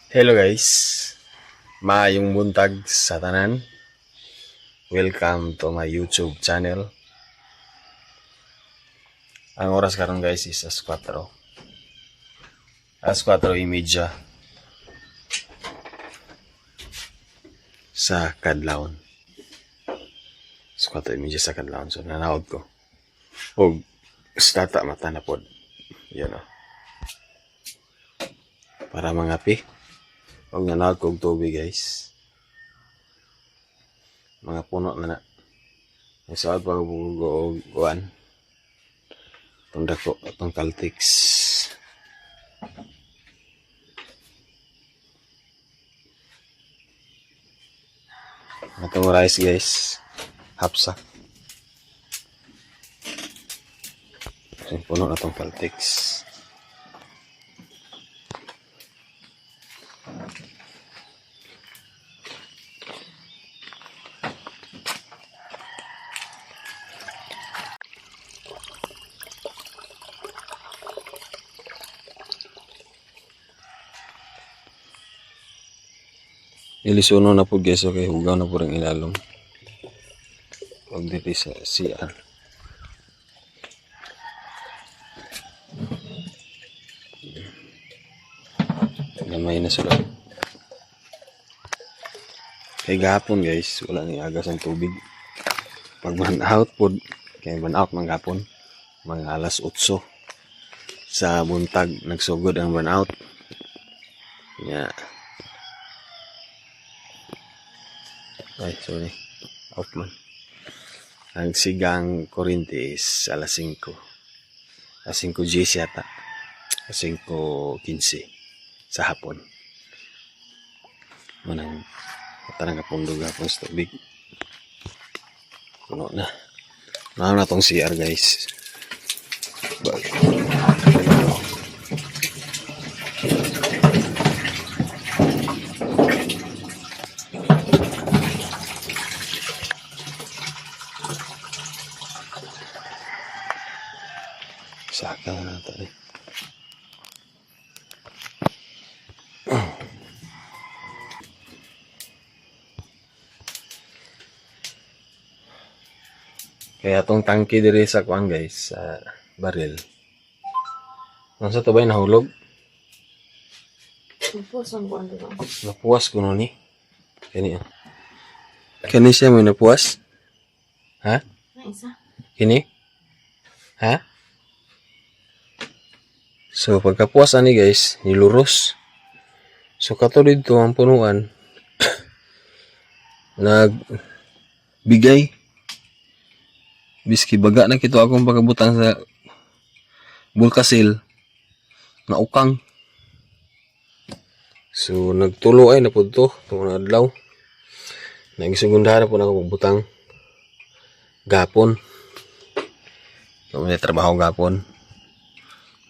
Hello guys, maayong buntag sa tanan. Welcome to my YouTube channel. Ang oras karon guys is as 4. As 4:30 sa kadlawon. As 4:30 sa kadlawon. So nanawag ko. Og stata mata na pod. Yan o. Para mangapi. Og nanawag ko og tubig guys. Mga puno na na. Isaad pa ko kuan. Itong dako, itong Caltex. Itong rice guys. Hapsa. Yung puno na itong Caltex. Ilisuno na po guys, okay, hugaw na po rin ilalong. Huwag dito sa CR. Gamay na sila. Kaya gahapon guys, wala nang agas ang tubig. Pag man out po, kaya man out man gahapon, mga alas 8 sa buntag, nagsugod ang burn out. Yeah. Ay, sorry. Off man. Ang sigang kuryente is alas 5. Alas 5 GS yata. Alas 5:15 sa hapon. Manang matarang kapundog hapon sa tubig. Puno na. Naano na tong CR guys. Saka na natin eh. Kaya tong tangke dire sa kuan guys, sa baril. Nasa to ba nahulog? Napuwas ang buwan doon. Napuwas ko ni. Kani. Kani siya mo napuwas? Ha? Na isa. Kini? Ha? So pagkapuwas ani guys, niluros. So kato dito ang punuan nagbigay biski baga na kito akong pagabutang sa bulkasil na ukang. So nagtulo ay na po ito itong adlaw. Nagisegundahan na po na ako pagbutang gapon. So may trabaho gapon.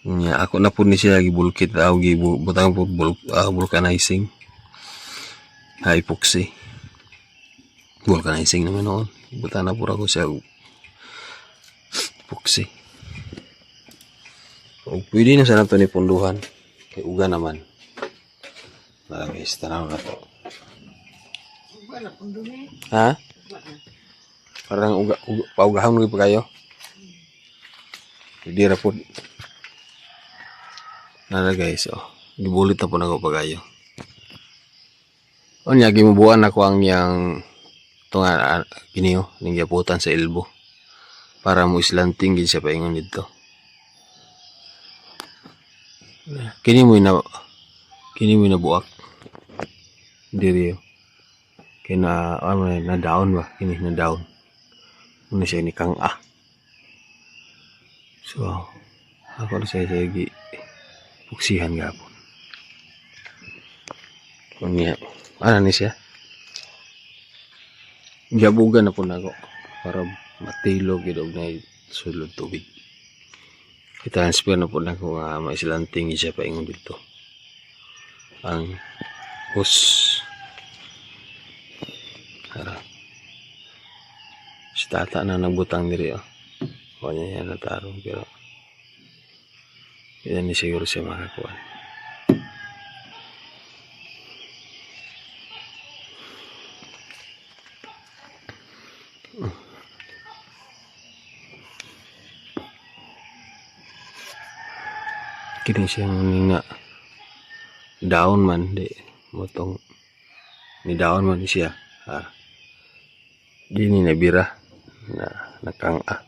Nya ako na po ni siya gibulkit o gibutang po vulcanizing. Epoxy. Vulcanizing naman noon. Butang na po ako siya epoxy. O pwede na sana ito ni punduhan. Kay uga naman. Nara guys, tanaw na to. Wala pong dumi. Ha? Parang paugahan mo pa kayo. Hindi ra po. Nara guys, gibulit na po na ko pa kayo. O niya, gimubuan ako ang yang tunga giniyo, ningyaputan sa elbow. Para mo islanting gid siya paingon dito. Kini mo na buak. Diri yo. Kina na down ba? Kini na down. Ano siya ni kang So, ako na siya gi puksihan gapon. Kunya, ano ni siya? Gabugan na po na ako para matilog gid na sulod tubig. I-transfer na po na ako nga maisilanting siya paingon dito. Ang hose. Harap. Si tata na nagbutang diri o niya yan natarong pero yan ni siguro siya makakuha. Kini siyang nga daon man di motong ni daon man siya. Di ni nabira na nakang-a.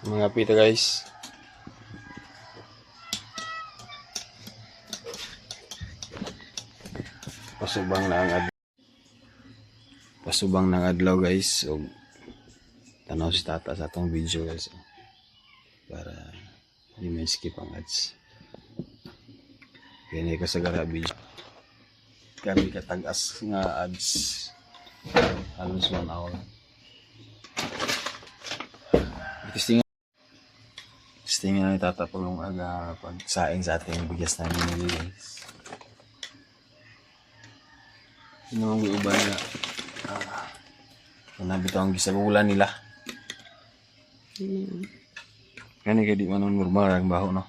Mga pita guys. Pasubang ng adlaw guys. So, tanaw si tata sa atong video guys. Para hindi may skip ang ads. Kaya na kasagara video. Kami katagas nga ads. Halos 1 hour. Testing na ni tata pulong aga pagsaing sa ating bigas na binili guys. Yun naman iuban na nabitaw ang gisagulan nila. Kani kaya di man normal ang baho no.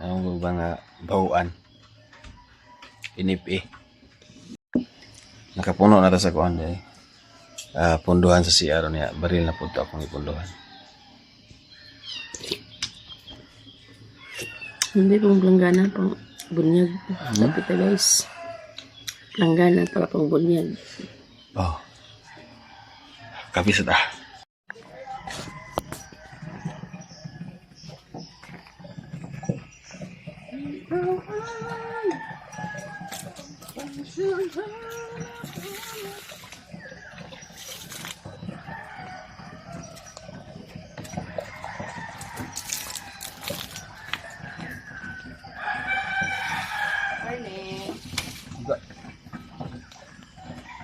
Ang iuban nga bahuan. Inip nakapuno na ta sa kuan day. Punduhan sa CR niya, baril na punta akong ipunduhan. Hindi pong planggana pang bunyag. Sabi ka guys. Planggana para pang bunyag. Oh. Kapis na.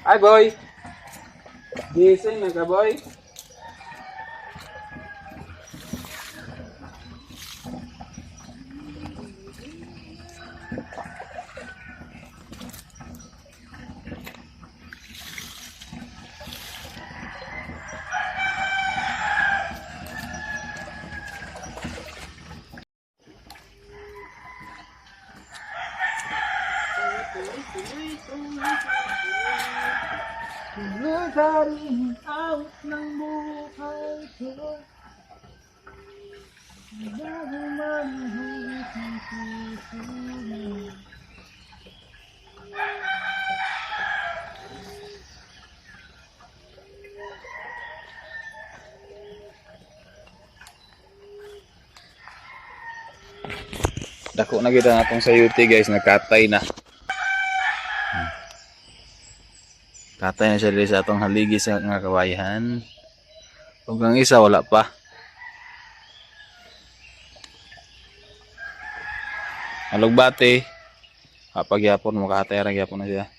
Hi boy. Gising na ka boy. Nagaling out ng buhay ko. Bago man hanggang puso mo. Dako na kita natong sayuti guys, nakatay na. Katay na siya dito sa atong haligi sa nga kawayan. Huwag ang isa, wala pa. Alugbate. Pagyapon, makakatay ra gyapon na siya.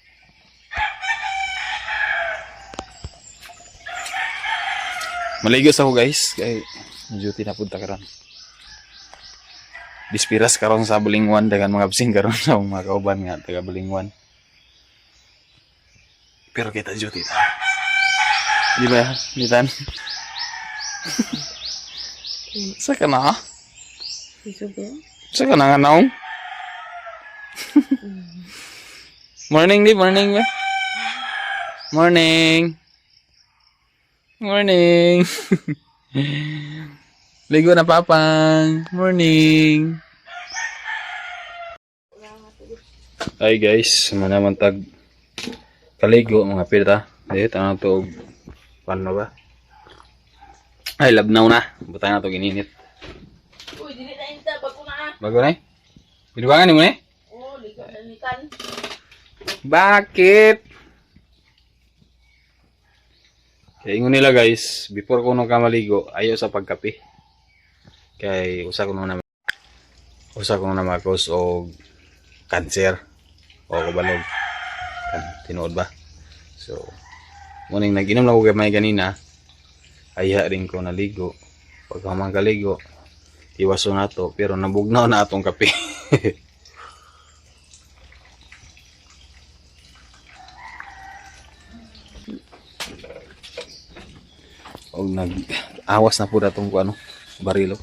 Maligos ako guys. Kay duty na punta karon. Dispiras karon sa Balingwan. Dagan mga absing karon sa mga kauban nga taga Balingwan. Pero kita duty ta. Di ba? Nitan? Sa ka na? Sa ka na nga naong? Morning di, morning ba? Morning. Morning. Ligo na papang. Morning. Hi guys, manaman tag kaligo mga pita. Dito na to paano ba? Ay labnaw na. Butang na to gininit. Uy, dili na inta bago na. Bago na? Binubangan mo ni? Oh, ligo na nitan. Bakit? Kaya ingon nila guys, before ko nung kamaligo, ayaw sa pagkape. Kaya usa ko na makos o cancer o kabalog. Tinuod ba? So, muning nag-inom lang ko gamay ganina, ayaw rin ko naligo. Pag hamang kaligo, iwaso na to, pero nabugnaw na atong kape. O nag-awas na po na itong ano, barilo.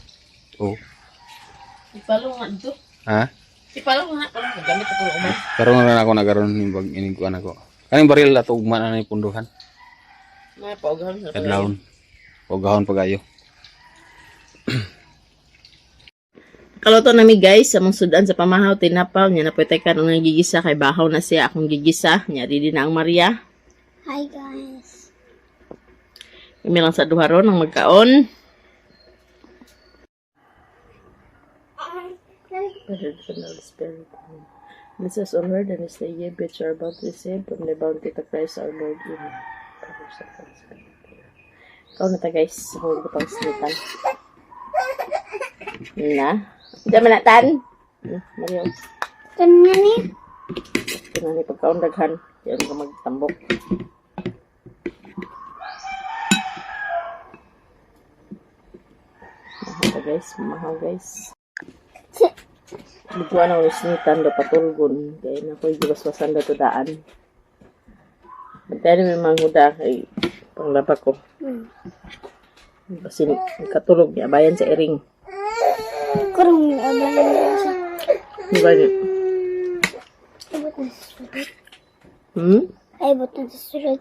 Oh. Ipalo nga dito. Ha? Ipalo nga. Parang gamit ako umay. Karoon na ako nagaroon yung pag iniguan ako. Kaning baril ato ugma na ni punduhan. Mga paugahan sa Kadlawon. Ugahon pagayo. Kaluto nami guys, sa mong sudan sa pamahaw, tinapaw, niya na pwede ka nung nagigisa, kay bahaw na siya akong gigisa, niya di na ang Maria. Hi guys. Kami lang sa duha ron ang magkaon. This is on word and is the year which are about to receive from the bounty of Christ our Lord in Ikaw na ta guys, huwag ko pang sinitan. Na? Diyan manatan? Mario. Kanya ni. Ito na pagkaon daghan. Diyan ka magtambok. Mahaw guys, mahaw guys. Biguan ako sinitan do patulgon. Kaya na ko ibaswasan do tudaan. Pagkaya may mga huda kay panglaba ko. Basin katulog niya bayan sa iring. Kurang abang na sa. Diba niya? Ibot na sa sulod. Ay, ibot na sa sulod.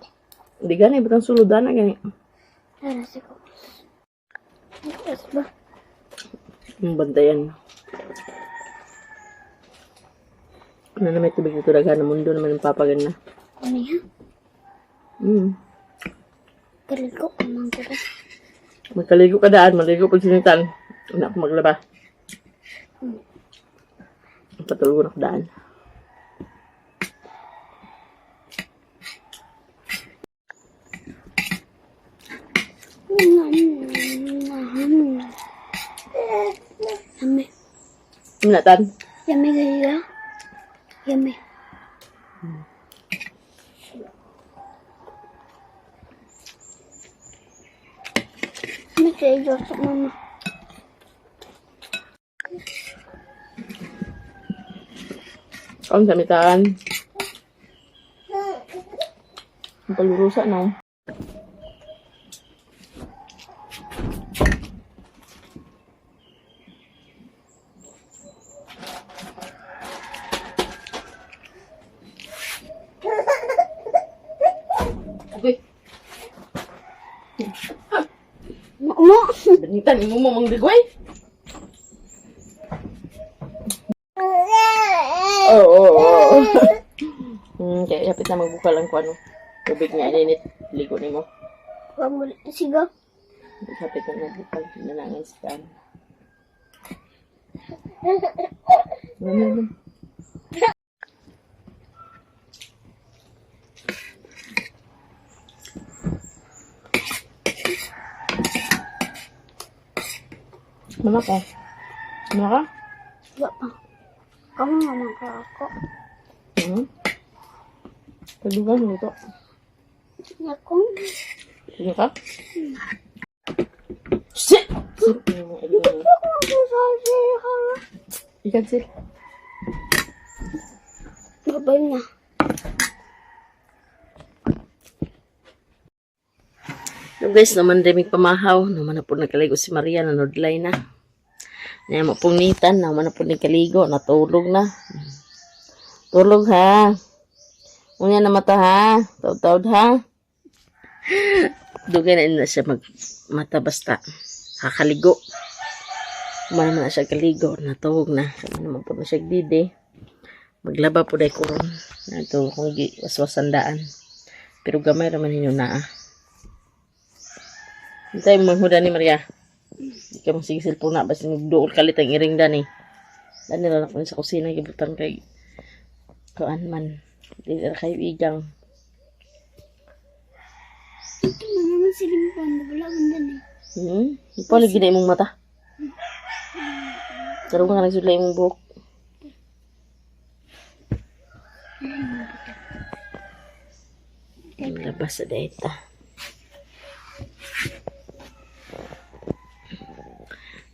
Hindi gani, batang suludan na gani. Tara sa ko. Tapos ba? Yung bantayan. Ano na may tubig dito daghan na mundo naman yung papagan na. Ano yan? Kaligo ko man ko ba? Magkaligo ka daan, maligo pag sinitan. Una ako maglaba. Patulgo na ako daan. Yummy. Minatan. Yummy kaya. Yummy. Yummy kaya sa mama. Kaon sa mitaan. Ang palurusa na. Okay. Mo. Banitan, imo mo mang digway. Oo. Kaya yapit na magbuka lang ko ano. Tubig nga ininit. Ligo ni mo. Wag mo sigaw. Yapit na magbuka. Nanangin si Kan. Mama ko. Mama ka? Wala pa. Kamu naman ka ako. Palugan mo ito. Ako. Sige ka? Shit! Ako magsasabi ha. I-cancel. Babay na. So guys, naman daming pamahaw. Naman na po nagkaligo si Maria. Nanodlay na. Ngayon mo pong nitan. Naman na po nagkaligo. Natulog na. Tulog ha. Unya na mata ha. Taud-taud ha. Dugay na na siya mata basta. Kakaligo. Kumana na siya kaligo. Natulog na. Kaya naman po na siya dide. Maglaba po dahil kuron. Ito kung waswasandaan. Pero gamay naman ninyo na ah. Hintay mo maghuda ni Maria. Hindi ka mong sigisil po na. Basta magduol kalit ang iring dani. Dani lang ako sa kusina. Gibutan kay kaan man. Hindi na kayo igang. Ito na naman silimpan. Wala man din eh. Paano gina imong mata? Karong ka nagsudlay imong buhok. Labas sa data.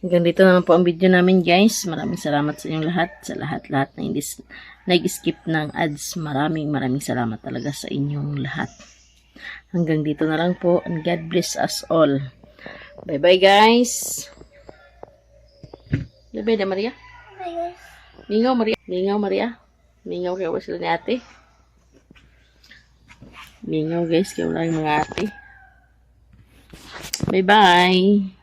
Hanggang dito naman po ang video namin guys. Maraming salamat sa inyong lahat. Sa lahat-lahat na hindi nag-skip ng ads. Maraming salamat talaga sa inyong lahat. Hanggang dito na lang po. And God bless us all. Bye-bye guys. Bye-bye na Maria. Bye guys. Mingaw Maria. Mingaw Maria. Mingaw kayo sila ni ate. Mingaw guys, kaya wala yung mga ate. Bye-bye!